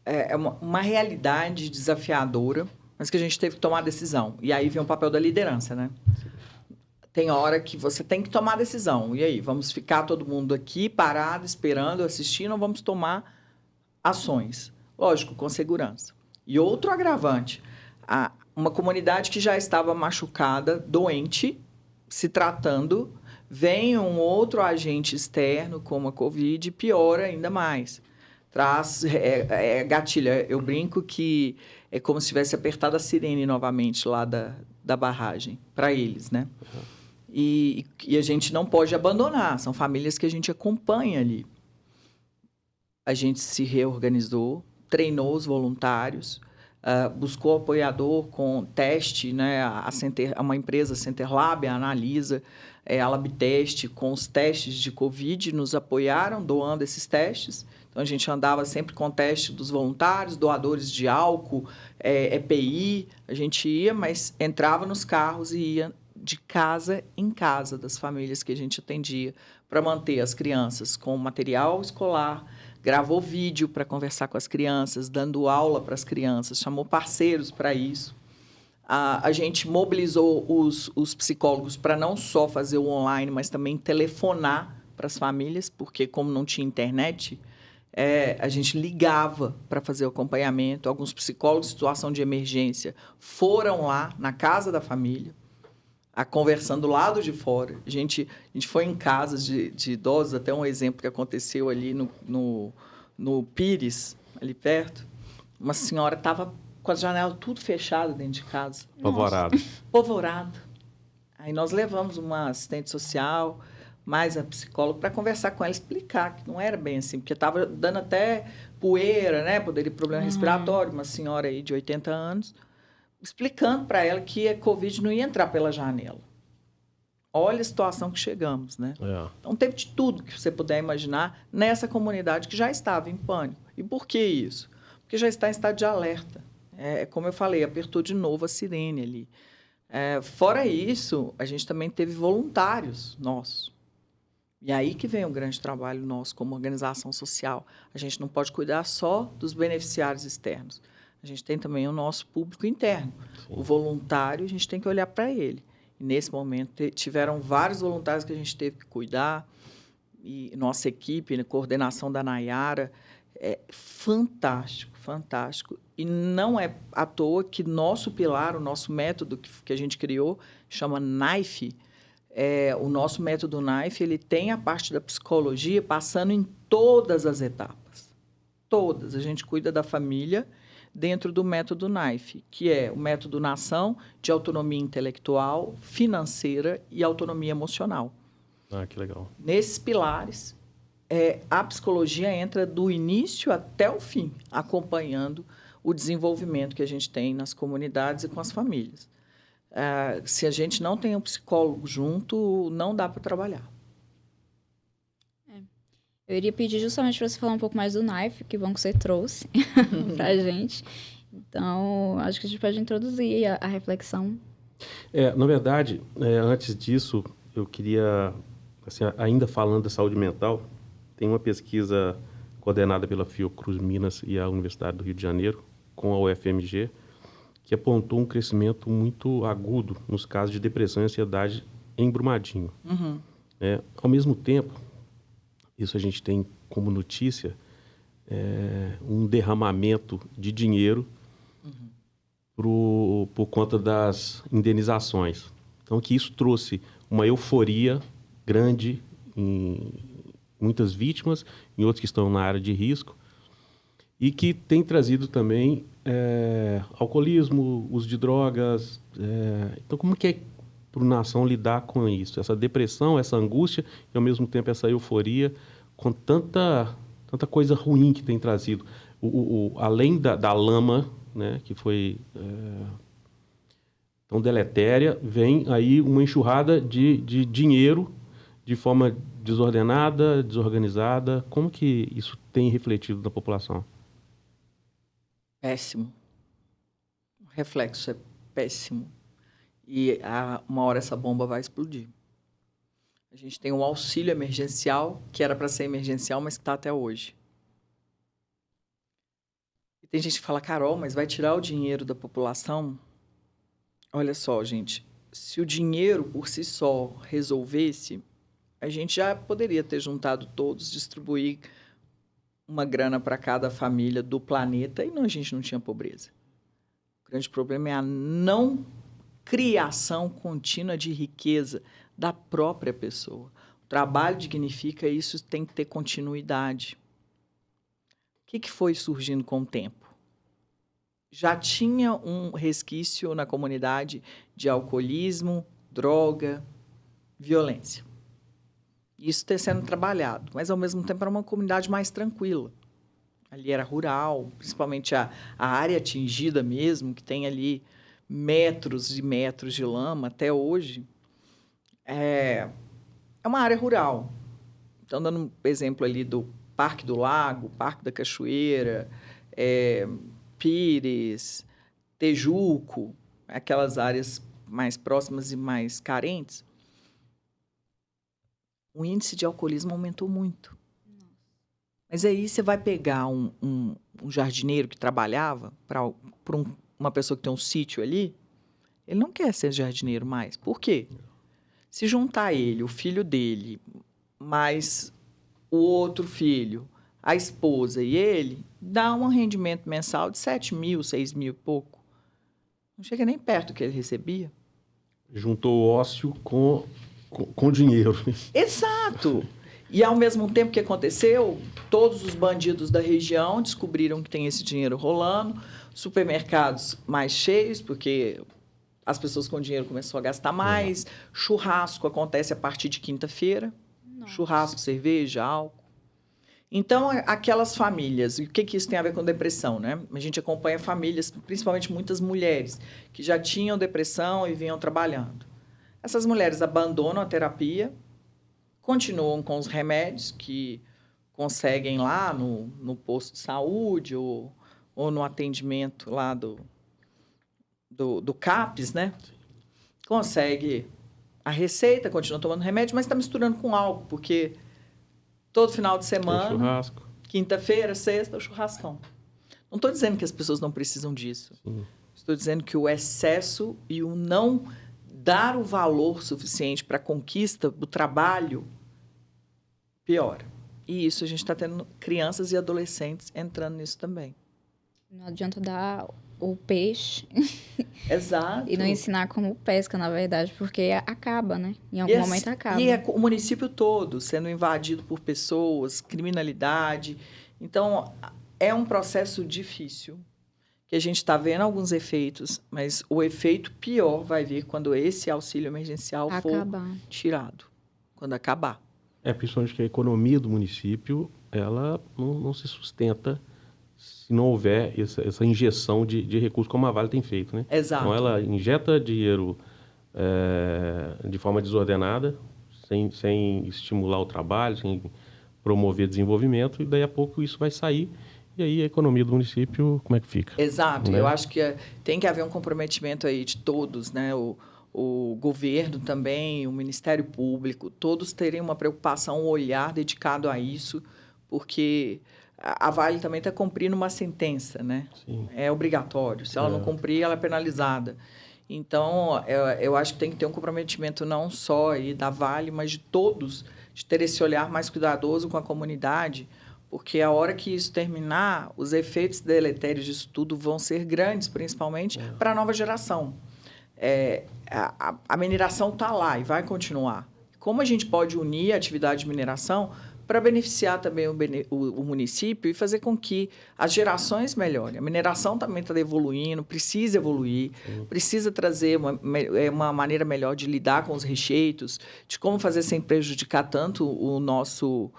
É uma realidade desafiadora, mas que a gente teve que tomar decisão. E aí vem o papel da liderança, né? Tem hora que você tem que tomar decisão. E aí, vamos ficar todo mundo aqui parado, esperando, assistindo, ou vamos tomar ações? Lógico, com segurança. E outro agravante, uma comunidade que já estava machucada, doente, se tratando, vem um outro agente externo, como a Covid, e piora ainda mais. Gatilha. Eu brinco que é como se tivesse apertado a sirene novamente lá da barragem, para eles, né? E a gente não pode abandonar, são famílias que a gente acompanha ali. A gente se reorganizou, treinou os voluntários, buscou apoiador com teste, né? Uma empresa, Centerlab, a Analisa, a Labtest, com os testes de Covid, nos apoiaram, doando esses testes. Então, a gente andava sempre com teste dos voluntários, doadores de álcool, EPI, a gente ia, mas entrava nos carros e ia de casa em casa das famílias que a gente atendia para manter as crianças com material escolar, gravou vídeo para conversar com as crianças, dando aula para as crianças, chamou parceiros para isso. A gente mobilizou os psicólogos para não só fazer o online, mas também telefonar para as famílias, porque como não tinha internet, a gente ligava para fazer o acompanhamento. Alguns psicólogos em situação de emergência foram lá na casa da família, conversando do lado de fora. A gente foi em casas de idosos, até um exemplo que aconteceu ali no Pires, ali perto. Uma senhora estava com as janelas tudo fechadas dentro de casa. Apavorada. Aí nós levamos uma assistente social, mais a psicóloga, para conversar com ela, explicar que não era bem assim, porque estava dando até poeira, né? Poderia ter problema respiratório, uma senhora aí de 80 anos, explicando para ela que a Covid não ia entrar pela janela. Olha a situação que chegamos, né? Então, teve de tudo que você puder imaginar nessa comunidade que já estava em pânico. E por que isso? Porque já está em estado de alerta. Como eu falei, apertou de novo a sirene ali. Fora isso, a gente também teve voluntários nossos. E aí que vem o grande trabalho nosso como organização social. A gente não pode cuidar só dos beneficiários externos. A gente tem também o nosso público interno. Sim. O voluntário, a gente tem que olhar para ele. E, nesse momento, tiveram vários voluntários que a gente teve que cuidar. E nossa equipe, coordenação da Nayara, é fantástico, fantástico. E não é à toa que nosso pilar, o nosso método que a gente criou, chama NIFE. O nosso método NIFE, ele tem a parte da psicologia passando em todas as etapas. Todas. A gente cuida da família dentro do método NIFE, que é o método Nação de autonomia intelectual, financeira e autonomia emocional. Que legal. Nesses pilares, a psicologia entra do início até o fim, acompanhando o desenvolvimento que a gente tem nas comunidades e com as famílias. Se a gente não tem um psicólogo junto, não dá para trabalhar. Eu iria pedir justamente para você falar um pouco mais do NIFE, que bom que você trouxe para a gente. Então, acho que a gente pode introduzir a reflexão. Na verdade, antes disso, eu queria, assim, ainda falando da saúde mental, tem uma pesquisa coordenada pela Fiocruz Minas e a Universidade do Rio de Janeiro, com a UFMG, que apontou um crescimento muito agudo nos casos de depressão e ansiedade em Brumadinho. Uhum. Ao mesmo tempo, isso a gente tem como notícia, um derramamento de dinheiro por conta das indenizações. Então, que isso trouxe uma euforia grande em muitas vítimas, em outros que estão na área de risco, e que tem trazido também alcoolismo, uso de drogas. Então, como que é para a nação lidar com isso? Essa depressão, essa angústia e, ao mesmo tempo, essa euforia, com tanta coisa ruim que tem trazido. Além da lama, né, que foi tão deletéria, vem aí uma enxurrada de dinheiro de forma desordenada, desorganizada. Como que isso tem refletido na população? Péssimo. O reflexo é péssimo. E uma hora essa bomba vai explodir. A gente tem um auxílio emergencial, que era para ser emergencial, mas que está até hoje. E tem gente que fala, Carol, mas vai tirar o dinheiro da população? Olha só, gente, se o dinheiro por si só resolvesse, a gente já poderia ter juntado todos, distribuir uma grana para cada família do planeta e a gente não tinha pobreza. O grande problema é a não criação contínua de riqueza da própria pessoa. O trabalho dignifica, isso tem que ter continuidade. O que foi surgindo com o tempo? Já tinha um resquício na comunidade de alcoolismo, droga, violência. Isso está sendo trabalhado, mas, ao mesmo tempo, era uma comunidade mais tranquila. Ali era rural, principalmente a área atingida mesmo, que tem ali metros e metros de lama até hoje. É uma área rural. Então, dando um exemplo ali do Parque do Lago, Parque da Cachoeira, Pires, Tejuco, aquelas áreas mais próximas e mais carentes, o índice de alcoolismo aumentou muito. Mas aí você vai pegar um jardineiro que trabalhava para uma pessoa que tem um sítio ali, ele não quer ser jardineiro mais. Por quê? Se juntar ele, o filho dele, mais o outro filho, a esposa e ele, dá um rendimento mensal de 7 mil, 6 mil e pouco. Não chega nem perto do que ele recebia. Juntou o ócio com dinheiro. Exato! E, ao mesmo tempo que aconteceu, todos os bandidos da região descobriram que tem esse dinheiro rolando, supermercados mais cheios, porque as pessoas com dinheiro começaram a gastar mais, churrasco acontece a partir de quinta-feira, churrasco, cerveja, álcool. Então, aquelas famílias, e o que isso tem a ver com depressão, né? A gente acompanha famílias, principalmente muitas mulheres, que já tinham depressão e vinham trabalhando. Essas mulheres abandonam a terapia, continuam com os remédios que conseguem lá no posto de saúde ou no atendimento lá do CAPS, né? Consegue a receita, continua tomando remédio, mas está misturando com álcool, porque todo final de semana, churrasco. quinta-feira, sexta, o churrascão. Não estou dizendo que as pessoas não precisam disso. Sim. Estou dizendo que o excesso e o não dar o valor suficiente para a conquista do trabalho piora. E isso a gente está tendo crianças e adolescentes entrando nisso também. Não adianta dar o peixe Exato. e não ensinar como pesca, na verdade, porque acaba, né? Em algum momento acaba. E é o município todo sendo invadido por pessoas, criminalidade. Então, é um processo difícil, que a gente está vendo alguns efeitos, mas o efeito pior vai vir quando esse auxílio emergencial for tirado, quando acabar. Principalmente que a economia do município, ela não se sustenta se não houver essa injeção de recursos, como a Vale tem feito, né? Exato. Então, ela injeta dinheiro de forma desordenada, sem estimular o trabalho, sem promover desenvolvimento, e daí a pouco isso vai sair, e aí a economia do município, como é que fica? Exato. Né? Eu acho que tem que haver um comprometimento aí de todos, né? O governo também, o Ministério Público, todos terem uma preocupação, um olhar dedicado a isso, porque a Vale também está cumprindo uma sentença, né? Sim. É obrigatório. Se ela não cumprir, ela é penalizada. Então, eu acho que tem que ter um comprometimento não só aí da Vale, mas de todos, de ter esse olhar mais cuidadoso com a comunidade, porque a hora que isso terminar, os efeitos deletérios disso tudo vão ser grandes, principalmente para a nova geração. A mineração está lá e vai continuar. Como a gente pode unir a atividade de mineração para beneficiar também o município e fazer com que as gerações melhorem? A mineração também está evoluindo, precisa evoluir, precisa trazer uma maneira melhor de lidar com os rejeitos, de como fazer sem prejudicar tanto o nosso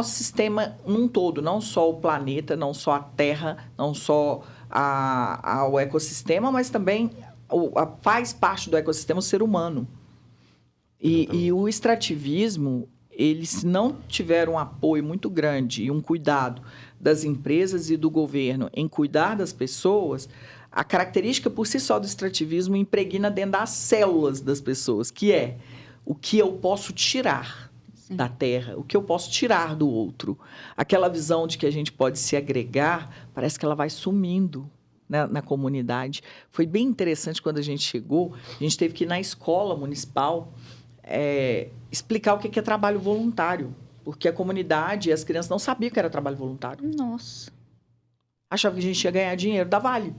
sistema num todo, não só o planeta, não só a terra, não só o ecossistema, mas também faz parte do ecossistema o ser humano. E o extrativismo, ele, se não tiver um apoio muito grande e um cuidado das empresas e do governo em cuidar das pessoas, a característica por si só do extrativismo impregna dentro das células das pessoas, que é o que eu posso tirar da terra, o que eu posso tirar do outro. Aquela visão de que a gente pode se agregar, parece que ela vai sumindo na comunidade. Foi bem interessante quando a gente chegou, a gente teve que ir na escola municipal explicar o que é trabalho voluntário, porque a comunidade e as crianças não sabiam que era trabalho voluntário. Nossa. Achavam que a gente ia ganhar dinheiro da Vale.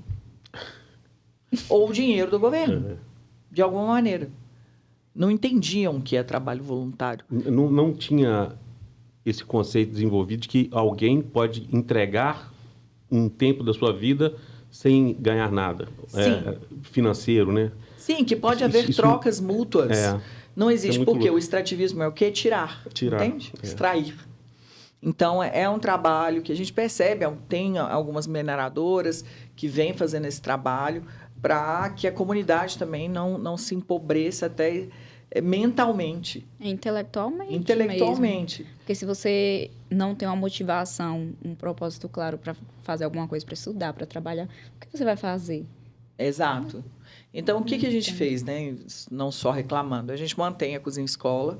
Ou dinheiro do governo, de alguma maneira. Não entendiam o que é trabalho voluntário. Não tinha esse conceito desenvolvido de que alguém pode entregar um tempo da sua vida sem ganhar nada. Financeiro, né? Sim, que pode haver trocas mútuas. Não existe, porque louco. O extrativismo é o quê? Tirar. Entende? Extrair. Então, é um trabalho que a gente percebe, tem algumas mineradoras que vêm fazendo esse trabalho para que a comunidade também não se empobreça até mentalmente. Intelectualmente. Porque se você não tem uma motivação, um propósito claro para fazer alguma coisa, para estudar, para trabalhar, o que você vai fazer? Exato. Então, o que a gente fez, né? Não só reclamando, a gente mantém a cozinha escola.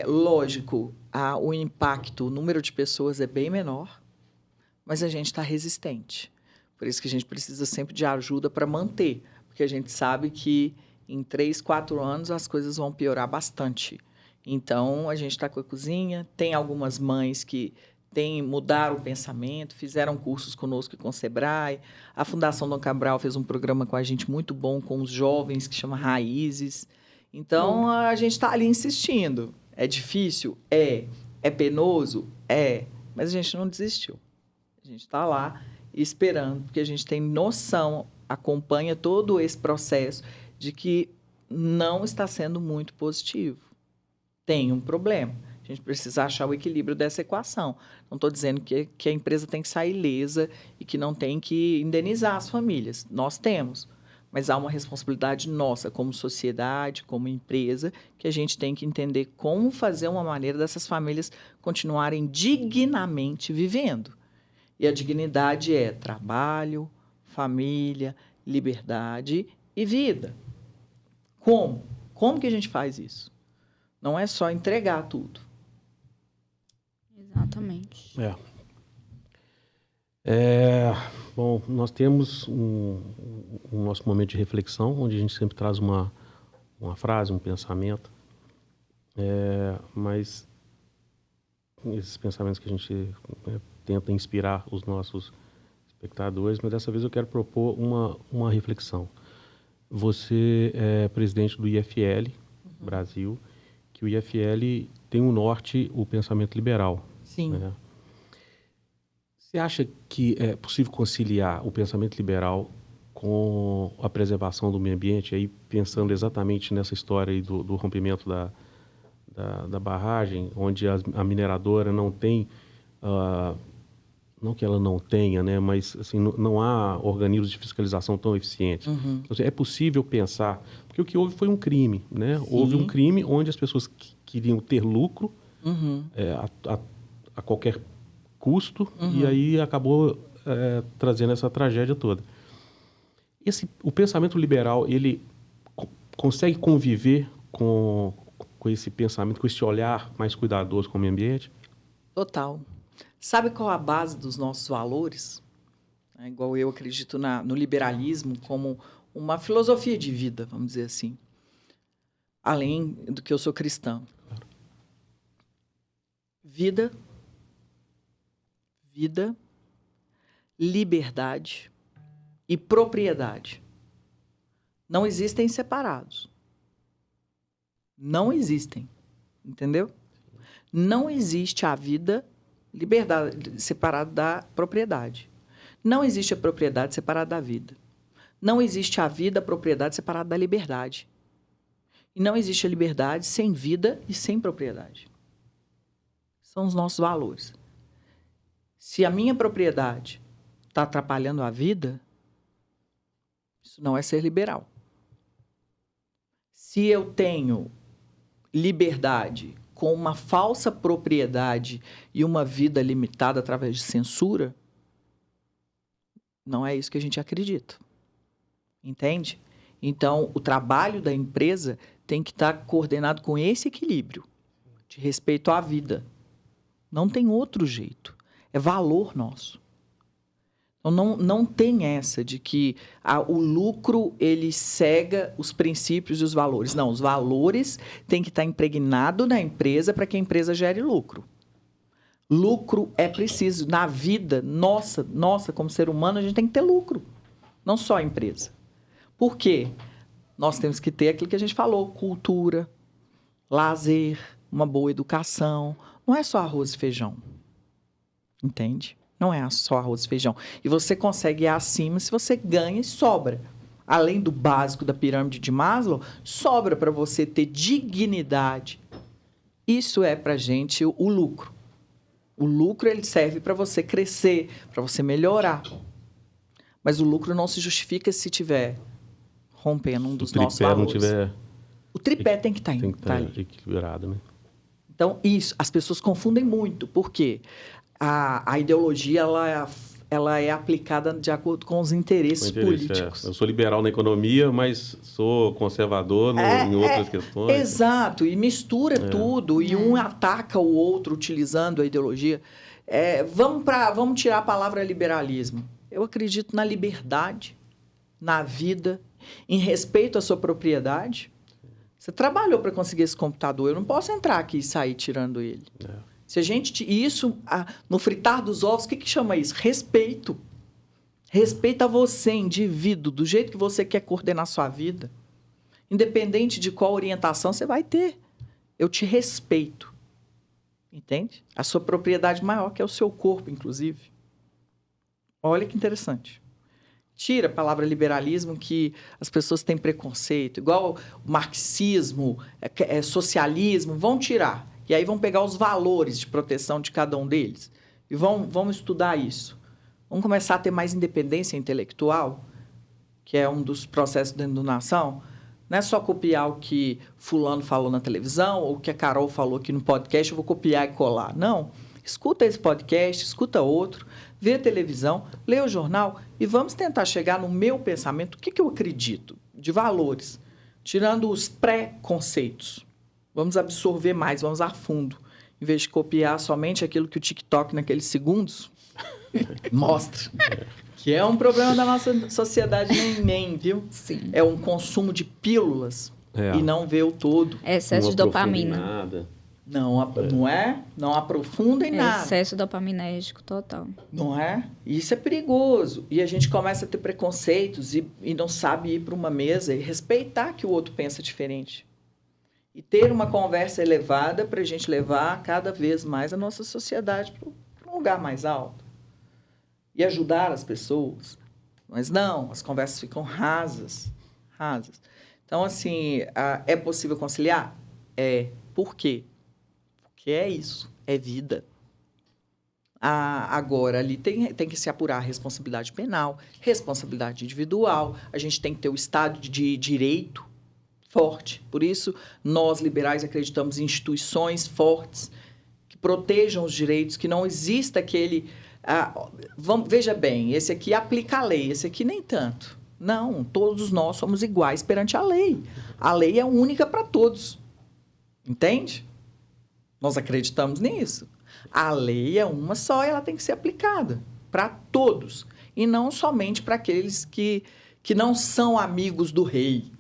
Lógico, o impacto, o número de pessoas é bem menor, mas a gente está resistente. Por isso que a gente precisa sempre de ajuda para manter, porque a gente sabe que em 3, 4 anos as coisas vão piorar bastante. Então, a gente está com a cozinha, tem algumas mães que mudaram o pensamento, fizeram cursos conosco e com o Sebrae. A Fundação Dom Cabral fez um programa com a gente muito bom com os jovens, que chama Raízes. Então, a gente está ali insistindo. É difícil? É penoso? Mas a gente não desistiu. A gente está lá esperando, porque a gente tem noção, acompanha todo esse processo de que não está sendo muito positivo. Tem um problema. A gente precisa achar o equilíbrio dessa equação. Não estou dizendo que a empresa tem que sair ilesa e que não tem que indenizar as famílias. Nós temos. Mas há uma responsabilidade nossa, como sociedade, como empresa, que a gente tem que entender como fazer uma maneira dessas famílias continuarem dignamente vivendo. E a dignidade é trabalho, família, liberdade e vida. Como? Como que a gente faz isso? Não é só entregar tudo. Exatamente. Bom, nós temos um nosso momento de reflexão, onde a gente sempre traz uma frase, um pensamento, mas esses pensamentos que a gente tenta inspirar os nossos espectadores, mas dessa vez eu quero propor uma reflexão. Você é presidente do IFL Brasil, que o IFL tem um norte, o pensamento liberal. Sim. Né? Você acha que é possível conciliar o pensamento liberal com a preservação do meio ambiente, aí pensando exatamente nessa história aí do rompimento da barragem, onde a mineradora não tem, não que ela não tenha, né, mas assim, não há organismos de fiscalização tão eficientes. Então, é possível pensar, porque o que houve foi um crime, né? Houve um crime onde as pessoas queriam ter lucro a qualquer custo, e aí acabou trazendo essa tragédia toda. O pensamento liberal, ele consegue conviver com esse pensamento, com esse olhar mais cuidadoso com o meio ambiente? Total. Sabe qual a base dos nossos valores? Igual eu acredito no liberalismo como uma filosofia de vida, vamos dizer assim. Além do que eu sou cristã. Vida, liberdade e propriedade. Não existem separados. Não existem. Entendeu? Não existe a vida, liberdade separada da propriedade. Não existe a propriedade separada da vida. Não existe a vida, a propriedade separada da liberdade. E não existe a liberdade sem vida e sem propriedade. São os nossos valores. Se a minha propriedade está atrapalhando a vida, isso não é ser liberal. Se eu tenho liberdade com uma falsa propriedade e uma vida limitada através de censura, não é isso que a gente acredita. Entende? Então, o trabalho da empresa tem que estar coordenado com esse equilíbrio de respeito à vida. Não tem outro jeito. É valor nosso. Então, não tem essa de que o lucro ele cega os princípios e os valores. Não, os valores têm que estar impregnados na empresa para que a empresa gere lucro. Lucro é preciso. Na vida, nossa, como ser humano, a gente tem que ter lucro. Não só a empresa. Por quê? Nós temos que ter aquilo que a gente falou, cultura, lazer, uma boa educação. Não é só arroz e feijão. Entende? Não é só arroz e feijão. E você consegue ir acima se você ganha e sobra. Além do básico da pirâmide de Maslow, sobra para você ter dignidade. Isso é para a gente o lucro. O lucro ele serve para você crescer, para você melhorar. Mas o lucro não se justifica se tiver rompendo um dos nossos valores. Não tiver... O tripé tem que estar ali. Equilibrado, né? Então, isso, as pessoas confundem muito. Por quê? A ideologia ela é aplicada de acordo com os interesses políticos. Eu sou liberal na economia, mas sou conservador em outras questões. Exato, e mistura tudo, e um ataca o outro utilizando a ideologia. Vamos tirar a palavra liberalismo. Eu acredito na liberdade, na vida, em respeito à sua propriedade. Você trabalhou para conseguir esse computador, eu não posso entrar aqui e sair tirando ele. Se a gente... Isso, no fritar dos ovos, o que chama isso? Respeito. Respeito a você, indivíduo, do jeito que você quer coordenar sua vida. Independente de qual orientação você vai ter. Eu te respeito. Entende? A sua propriedade maior, que é o seu corpo, inclusive. Olha que interessante. Tira a palavra liberalismo, que as pessoas têm preconceito. Igual o marxismo, socialismo, vão tirar. E aí vamos pegar os valores de proteção de cada um deles e vamos estudar isso. Vamos começar a ter mais independência intelectual, que é um dos processos dentro do Nação. Não é só copiar o que fulano falou na televisão ou o que a Carol falou aqui no podcast, eu vou copiar e colar. Não. Escuta esse podcast, escuta outro, vê a televisão, lê o jornal e vamos tentar chegar no meu pensamento, o que eu acredito de valores, tirando os pré-conceitos. Vamos absorver mais, vamos a fundo. Em vez de copiar somente aquilo que o TikTok, naqueles segundos, mostra. Que é um problema da nossa sociedade nem, viu? Sim. É um consumo de pílulas e não ver o todo. Excesso de dopamina. Não é? Não aprofunda em nada. Excesso dopaminérgico total. Não é? Isso é perigoso. E a gente começa a ter preconceitos e não sabe ir para uma mesa e respeitar que o outro pensa diferente. E ter uma conversa elevada para a gente levar cada vez mais a nossa sociedade para um lugar mais alto. E ajudar as pessoas. Mas não, as conversas ficam rasas. Então, assim, é possível conciliar? É. Por quê? Porque é isso, é vida. Agora, ali tem que se apurar a responsabilidade penal, responsabilidade individual, a gente tem que ter o Estado de Direito forte. Por isso, nós, liberais, acreditamos em instituições fortes que protejam os direitos, que não exista aquele... veja bem, esse aqui aplica a lei, esse aqui nem tanto. Não, todos nós somos iguais perante a lei. A lei é única para todos. Entende? Nós acreditamos nisso. A lei é uma só e ela tem que ser aplicada para todos. E não somente para aqueles que não são amigos do rei.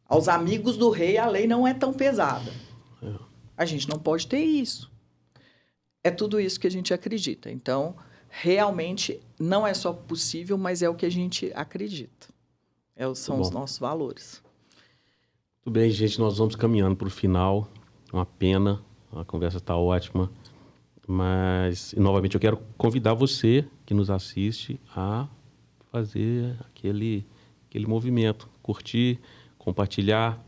Aos amigos do rei, a lei não é tão pesada. A gente não pode ter isso. É tudo isso que a gente acredita. Então, realmente, não é só possível, mas é o que a gente acredita. São os nossos valores. Tudo bem, gente. Nós vamos caminhando para o final. Uma pena. A conversa está ótima. Mas, novamente, eu quero convidar você que nos assiste a fazer aquele movimento. Curtir, compartilhar,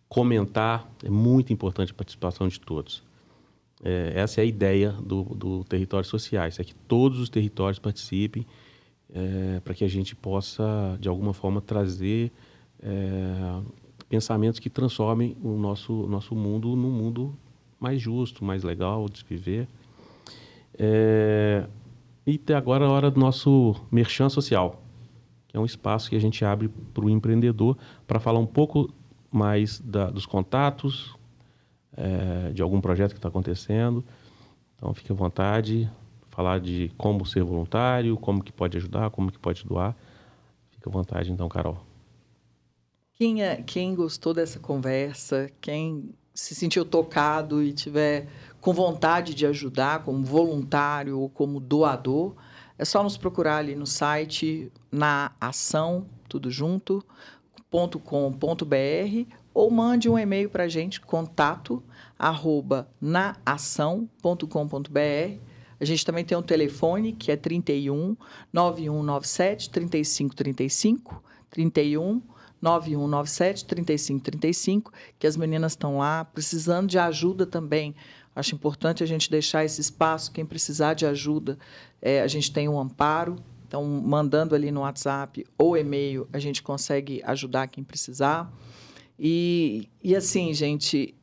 comentar. É muito importante a participação de todos. Essa é a ideia do Territórios Sociais, é que todos os territórios participem para que a gente possa, de alguma forma, trazer pensamentos que transformem o nosso mundo num mundo mais justo, mais legal de se viver. E até agora a hora do nosso merchan social, que é um espaço que a gente abre para o empreendedor para falar um pouco mais dos contatos, de algum projeto que está acontecendo. Então, fique à vontade, falar de como ser voluntário, como que pode ajudar, como que pode doar. Fique à vontade, então, Carol. Quem gostou dessa conversa, quem se sentiu tocado e tiver com vontade de ajudar como voluntário ou como doador, é só nos procurar ali no site naação, tudo junto, .com.br, ou mande um e-mail para a gente, contato@naação.com.br. A gente também tem um telefone, que é 31 9197 3535, 31 9197 3535, que as meninas estão lá precisando de ajuda também. Acho importante a gente deixar esse espaço, quem precisar de ajuda, a gente tem um amparo, então mandando ali no WhatsApp ou e-mail, a gente consegue ajudar quem precisar. E assim, gente,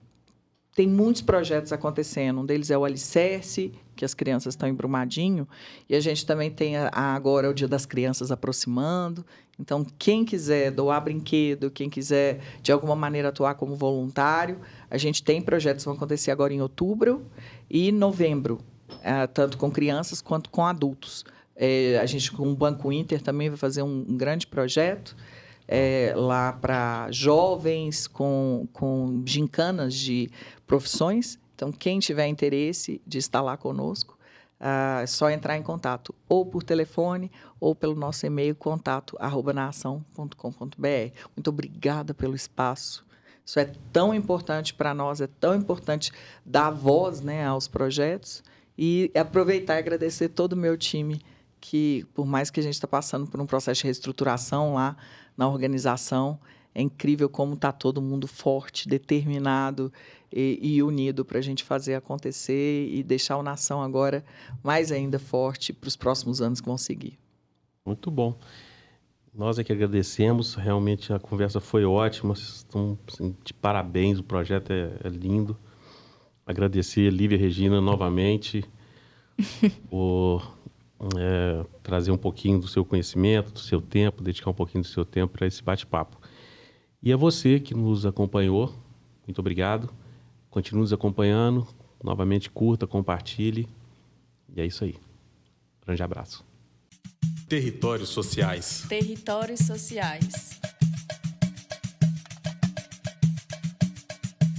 tem muitos projetos acontecendo. Um deles é o Alicerce, que as crianças estão em Brumadinho. E a gente também tem agora o Dia das Crianças aproximando. Então, quem quiser doar brinquedo, quem quiser, de alguma maneira, atuar como voluntário, a gente tem projetos que vão acontecer agora em outubro e novembro, tanto com crianças quanto com adultos. A gente, com o Banco Inter, também vai fazer um grande projeto. Lá para jovens com gincanas de profissões. Então, quem tiver interesse de estar lá conosco, é só entrar em contato ou por telefone ou pelo nosso e-mail contato@naação.com.br. Muito obrigada pelo espaço. Isso é tão importante para nós, é tão importante dar voz, né, aos projetos e aproveitar e agradecer todo o meu time que, por mais que a gente está passando por um processo de reestruturação lá na organização, É incrível como está todo mundo forte, determinado e unido para a gente fazer acontecer e deixar o Nação agora mais ainda forte para os próximos anos que vão seguir. Muito bom. Nós é que agradecemos, realmente a conversa foi ótima, vocês estão assim, de parabéns, o projeto é lindo. Agradecer a Lívia Regina novamente por trazer um pouquinho do seu conhecimento, do seu tempo, dedicar um pouquinho do seu tempo para esse bate-papo. E a você que nos acompanhou, muito obrigado. Continue nos acompanhando, novamente curta, compartilhe. E é isso aí. Grande abraço. Territórios sociais. Territórios sociais.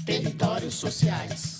Territórios sociais.